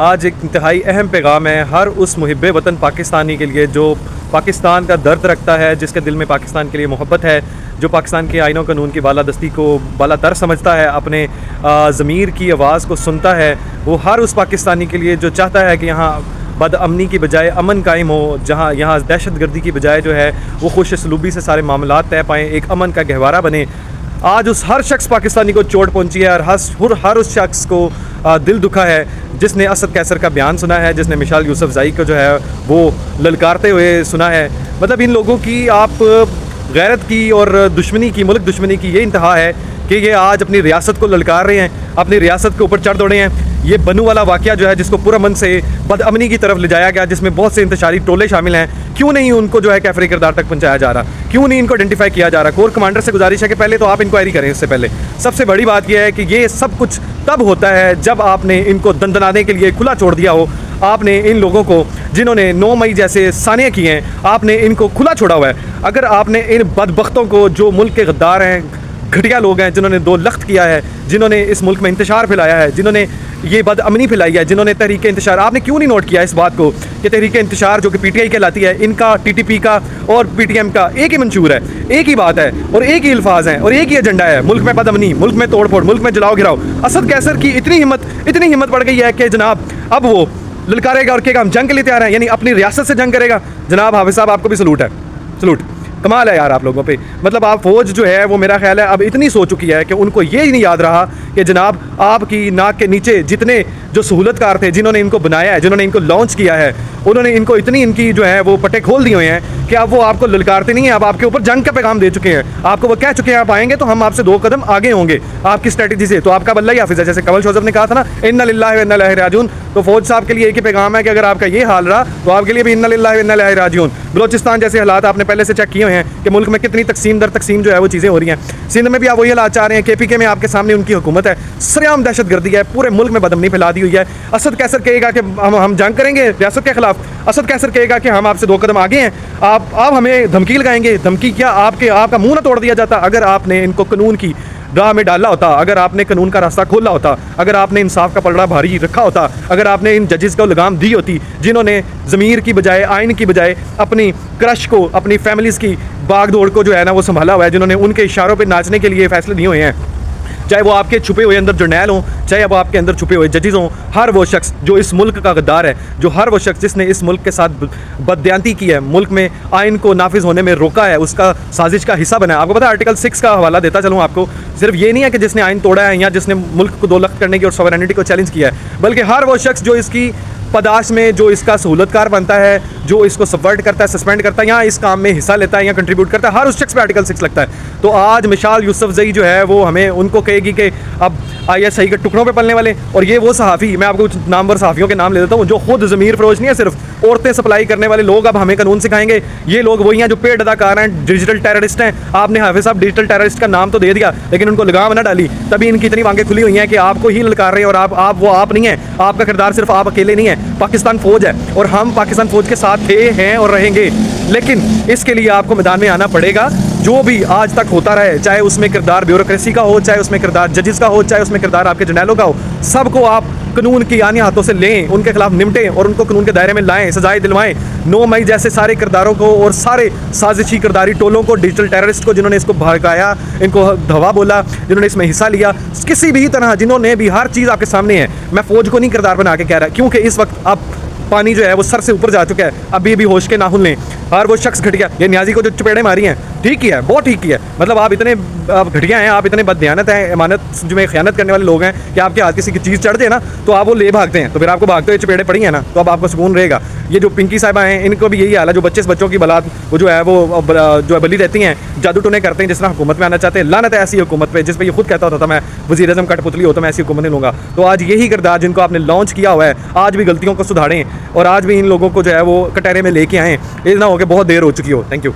آج ایک انتہائی اہم پیغام ہے ہر اس محب وطن پاکستانی کے لیے جو پاکستان کا درد رکھتا ہے، جس کے دل میں پاکستان کے لیے محبت ہے، جو پاکستان کے آئین و قانون کی بالادستی کو بالا تر سمجھتا ہے، اپنے ضمیر کی آواز کو سنتا ہے۔ وہ ہر اس پاکستانی کے لیے جو چاہتا ہے کہ یہاں بد امنی کی بجائے امن قائم ہو، جہاں یہاں دہشت گردی کی بجائے جو ہے وہ خوش اسلوبی سے سارے معاملات طے پائیں، ایک امن کا گہوارہ بنے۔ آج اس ہر شخص پاکستانی کو چوٹ پہنچی ہے اور ہر اس شخص کو دل دکھا ہے جس نے اسد کیسر کا بیان سنا ہے، جس نے مشال یوسفزئی کو جو ہے وہ للکارتے ہوئے سنا ہے۔ مطلب ان لوگوں کی آپ غیرت کی اور دشمنی کی، ملک دشمنی کی یہ انتہا ہے کہ یہ آج اپنی ریاست کو للکار رہے ہیں، اپنی ریاست کے اوپر چڑھ دوڑے ہیں۔ یہ بنو والا واقعہ جو ہے جس کو پرامن سے بد امنی کی طرف لے جایا گیا، جس میں بہت سے انتشاری ٹولے شامل ہیں، کیوں نہیں ان کو جو ہے کیفری کردار تک پہنچایا جا رہا؟ کیوں نہیں ان کو آئیڈینٹیفائی کیا جا رہا؟ کور کمانڈر سے گزارش ہے کہ پہلے تو آپ انکوائری کریں۔ اس سے پہلے سب سے بڑی بات یہ ہے کہ یہ سب کچھ تب ہوتا ہے جب آپ نے ان کو دندنانے کے لیے کھلا چھوڑ دیا ہو۔ آپ نے ان لوگوں کو جنہوں نے 9 مئی جیسے ثانیہ کیے ہیں، آپ نے ان کو کھلا چھوڑا ہوا ہے۔ اگر آپ نے ان بدبختوں کو جو ملک کے غدار ہیں، گھٹیا لوگ ہیں، جنہوں نے 2 لخت کیا ہے، جنہوں نے اس ملک میں انتشار پھیلایا ہے، جنہوں نے یہ بد امنی پھیلائی ہے، جنہوں نے تحریک انتشار، آپ نے کیوں نہیں نوٹ کیا اس بات کو کہ تحریک انتشار جو کہ پی ٹی آئی کہلاتی ہے، ان کا ٹی ٹی پی کا اور پی ٹی ایم کا ایک ہی منشور ہے، ایک ہی بات ہے اور ایک ہی الفاظ ہیں اور ایک ہی ایجنڈا ہے، ملک میں بد امنی، ملک میں توڑ پھوڑ، ملک میں جلاؤ گراؤ۔ اسد کیسر کی اتنی ہمت بڑھ گئی ہے کہ جناب اب وہ للکارے گا اور کہے گا ہم جنگ کے لیے تیار ہیں، یعنی اپنی ریاست سے جنگ کرے گا۔ جناب حافظ صاحب آپ کو بھی سلوٹ ہے، سلوٹ، کمال ہے یار آپ لوگوں پہ۔ مطلب آپ فوج جو ہے وہ میرا خیال ہے اب اتنی سو چکی ہے کہ ان کو یہ نہیں یاد رہا کہ جناب آپ کی ناک کے نیچے جتنے جو سہولت کار تھے، جنہوں نے ان کو بنایا ہے، جنہوں نے ان کو لانچ کیا ہے، انہوں نے ان کو اتنی ان کی جو ہے وہ پٹے کھول دیے ہوئے ہیں کہ اب وہ آپ کو للکارتے نہیں ہیں، اب آپ کے اوپر جنگ کا پیغام دے چکے ہیں۔ آپ کو وہ کہہ چکے ہیں آپ آئیں گے تو ہم آپ سے 2 قدم آگے ہوں گے آپ کی اسٹریٹجی سے۔ تو آپ کا بلّہ ہی حافظ ہے، جیسے کنول شوذف نے کہا تھا نا، انا للہ و انا الیہ راجعون۔ تو فوج صاحب کے لیے ایک ہی پیغام ہے کہ اگر آپ کا یہ حال رہا تو آپ کے لیے بھی انا للہ و انا الیہ راجعون۔ بلوچستان جیسے حالات آپ نے پہلے سے چیک کیے ہوئے ہیں کہ ملک میں کتنی تقسیم در تقسیم جو ہے وہ چیزیں ہو رہی ہیں۔ سندھ میں بھی آپ وہی حالات چاہ رہے ہیں، کے پی کے میں آپ کے سامنے ان کی حکومت ہے، سریعام دہشت گردی ہے، پورے ملک میں بدامنی پھیلا دی ہوئی ہے۔ اسد کیسر کہے گا کہ ہم جنگ کریں گے ریاست کے خلاف، اسد کیسر کہے گا کہ ہم آپ سے 2 قدم آگے ہیں، آپ ہمیں دھمکی لگائیں گے۔ دھمکی کیا؟ آپ کا منہ نہ توڑ دیا جاتا اگر آپ نے ان کو قانون کی راہ میں ڈالا ہوتا، اگر آپ نے قانون کا راستہ کھولا ہوتا، اگر آپ نے انصاف کا پلڑا بھاری رکھا ہوتا، اگر آپ نے ان ججز کو لگام دی ہوتی جنہوں نے ضمیر کی بجائے، آئین کی بجائے اپنی کرش کو، اپنی فیملیز کی باغ دوڑ کو جو ہے نا وہ سنبھالا ہوا ہے، جنہوں نے ان کے اشاروں پہ ناچنے کے لیے فیصلے دیے ہوئے ہیں، چاہے وہ آپ کے چھپے ہوئے اندر جرنیل ہوں، چاہے اب آپ کے اندر چھپے ہوئے ججز ہوں، ہر وہ شخص جو اس ملک کا غدار ہے، جو ہر وہ شخص جس نے اس ملک کے ساتھ بددیانتی کی ہے، ملک میں آئین کو نافذ ہونے میں روکا ہے، اس کا سازش کا حصہ بنا ہے۔ آپ کو پتہ ہے آرٹیکل 6 کا حوالہ دیتا چلوں آپ کو، صرف یہ نہیں ہے کہ جس نے آئین توڑا ہے یا جس نے ملک کو 2 لخت کرنے کی اور سوورینٹی کو چیلنج کیا ہے، بلکہ ہر وہ شخص جو اس کی پداش میں، جو اس کا سہولت کار بنتا ہے، جو اس کو سبورٹ کرتا ہے، سسپینڈ کرتا ہے یا اس کام میں حصہ لیتا ہے یا کنٹریبیوٹ کرتا ہے، ہر اس شخص پہ آرٹیکل 6 لگتا ہے۔ تو آج مشال یوسفزئی جو ہے وہ ہمیں ان کو کہے گی کہ اب آئی ایس آئی کے ٹکڑوں پہ پلنے والے، اور یہ وہ صحافی، میں آپ کو نامور صحافیوں کے نام لے دیتا ہوں جو خود ضمیر فروش نہیں ہے، صرف عورتیں سپلائی کرنے والے لوگ اب ہمیں قانون سکھائیں گے۔ یہ لوگ وہی ہیں جو پیڈ اداکار ہیں، ڈیجیٹل ٹیررسٹ ہیں۔ آپ نے حافظ صاحب ڈیجیٹل ٹیررسٹ کا نام تو دے دیا لیکن ان کو لگام نہ ڈالی، تبھی ان کی اتنی آنکھیں کھلی ہوئی ہیں کہ آپ کو ہی للکار رہے ہیں، اور آپ وہ آپ نہیں ہیں، آپ کا کردار صرف آپ اکیلے نہیں ہے، پاکستان فوج ہے اور ہم پاکستان فوج کے ساتھ تھے، ہیں اور رہیں گے۔ لیکن اس کے لیے آپ کو میدان میں آنا پڑے گا، جو بھی آج تک ہوتا رہے، چاہے اس میں کردار بیوروکریسی کا ہو، چاہے اس میں کردار ججز کا ہو، چاہے اس میں کردار آپ کے جرنیلوں کا ہو، سب کو آپ قانون کی آنی ہاتھوں سے لیں، ان کے خلاف نمٹیں اور ان کو قانون کے دائرے میں لائیں، سزائیں دلوائیں۔ 9 مئی جیسے سارے کرداروں کو اور سارے سازشی کرداری ٹولوں کو، ڈیجیٹل ٹیررسٹ کو، جنہوں نے اس کو بھڑکایا، ان کو دھوا بولا، جنہوں نے اس میں حصہ لیا، کسی بھی طرح جنہوں نے بھی، ہر چیز آپ کے سامنے ہے۔ میں فوج کو نہیں کردار بنا کے کہہ رہا کیونکہ اس وقت اب پانی جو ہے وہ سر سے اوپر جا چکا ہے، ابھی بھی ہوش کے ناخن لیں۔ ہر وہ شخص گھٹیا، یہ نیازی کو جو چپیڑے ماری ہیں، ٹھیک کیا ہے، بہت ٹھیک کیا ہے۔ مطلب آپ اتنے گھٹیا ہیں، آپ اتنے بددیانت ہیں، امانت جو میں خیانت کرنے والے لوگ ہیں کہ آپ کے ہاتھ کسی کی چیز چڑھ جائے نا تو آپ وہ لے بھاگتے ہیں، تو پھر آپ کو بھاگتے ہوئے چپیڑے پڑی ہیں نا تو اب آپ کو سکون رہے گا۔ یہ جو پنکی صاحبہ ہیں ان کو بھی یہی حال ہے، جو بچوں کی بلاد وہ جو ہے وہ جو ہے بلی رہتی ہیں، جادو ٹونے کرتے ہیں، جس طرح حکومت میں آنا چاہتے ہیں۔ لعنت ہے ایسی حکومت پہ جس پہ یہ خود کہتا ہوتا تھا میں وزیر اعظم کٹ پتلی ہوتا، میں ایسی حکومت نہیں لوں گا۔ تو آج یہی کردار جن کو آپ نے لانچ کیا ہوا ہے، آج بھی غلطیوں کو سدھاریں اور آج بھی ان لوگوں کو جو ہے وہ کٹہرے میں لے کے آئیں، یہ نہ ہو کہ بہت دیر ہو چکی ہو۔ Thank you.